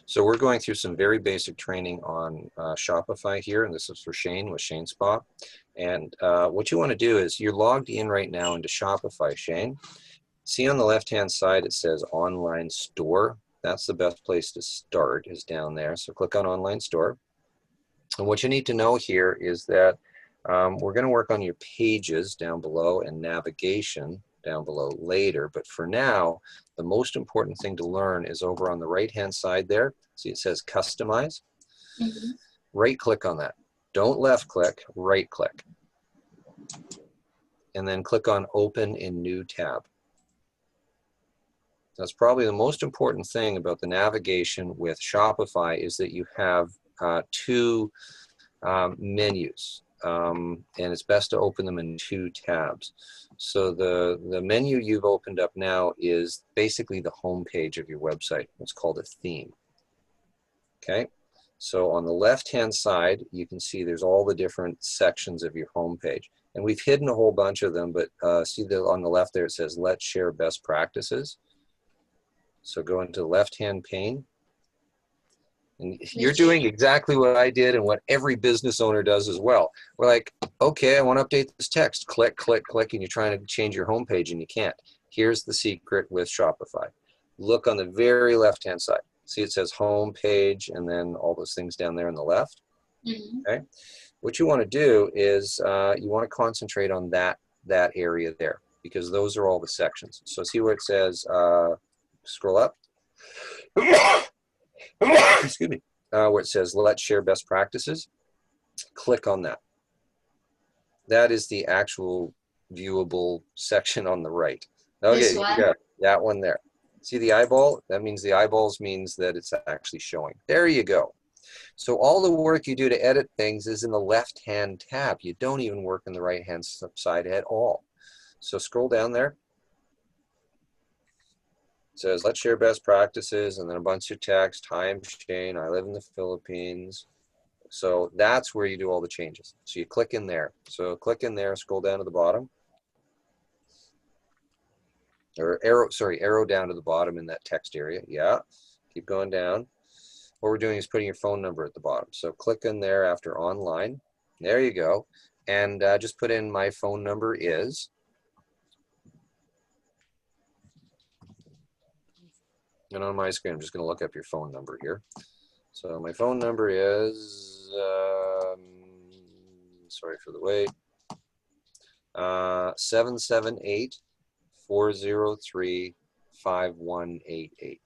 So we're going through some very basic training on Shopify here, and this is for Shane with Shane Spa. And what you want to do is you're logged in right now into Shopify, Shane. See on the left-hand side it says Online Store. That's the best place to start, is down there. So click on Online Store. And what you need to know here is that we're going to work on your pages down below and navigation down below later. But for now, the most important thing to learn is over on the right-hand side there. See, it says Customize. Mm-hmm. Right-click on that. Don't left-click, right-click. And then click on Open in New Tab. That's probably the most important thing about the navigation with Shopify is that you have two menus. And it's best to open them in two tabs. So the menu you've opened up now is basically the home page of your website. It's called a theme. Okay, so on the left-hand side, you can see there's all the different sections of your home page. And we've hidden a whole bunch of them, but see on the left there, it says, let's share best practices. So go into the left-hand pane. And you're doing exactly what I did and what every business owner does as well. We're like, okay, I want to update this text. Click, click, click, and you're trying to change your homepage and you can't. Here's the secret with Shopify. Look on the very left-hand side. See, it says home page and then all those things down there on the left. Mm-hmm. Okay. What you want to do is you want to concentrate on that area there because those are all the sections. So see where it says, scroll up. Excuse me, where it says let's share best practices. Click on that. That is the actual viewable section on the right. Okay, you got that one there. See the eyeball? That means the eyeballs means that it's actually showing. There you go. So all the work you do to edit things is in the left-hand tab. You don't even work in the right-hand side at all. So scroll down there. It says, let's share best practices, and then a bunch of text. Hi, I'm Shane. I live in the Philippines. So that's where you do all the changes. So you click in there. So click in there, scroll down to the bottom. Or arrow down to the bottom in that text area. Yeah, keep going down. What we're doing is putting your phone number at the bottom. So click in there after online. There you go. And just put in my phone number is. And on my screen, I'm just going to look up your phone number here. So my phone number is, sorry for the wait, 778-403-5188.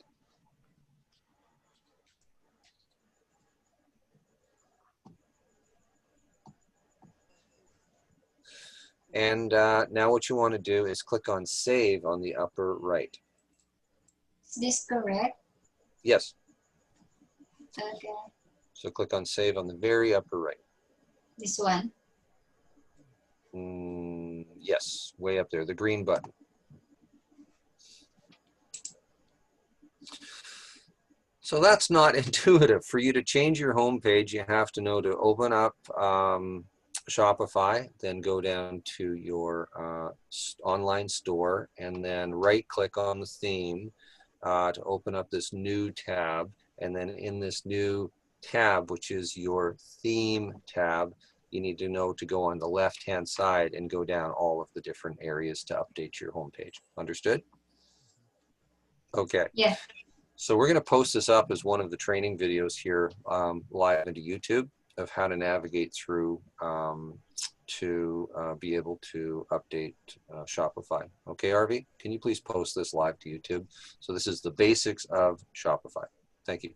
And now what you want to do is click on Save on the upper right. Is this correct? Yes. Okay. So click on Save on the very upper right. This one? Yes, way up there, the green button. So that's not intuitive. For you to change your home page, you have to know to open up Shopify, then go down to your online store, and then right-click on the theme to open up this new tab. And then in this new tab, which is your theme tab, you need to know to go on the left-hand side and go down all of the different areas to update your homepage. Understood? Okay. Yeah. So we're going to post this up as one of the training videos here live into YouTube of how to navigate through to be able to update Shopify. Okay, RV, can you please post this live to YouTube? So this is the basics of Shopify. Thank you.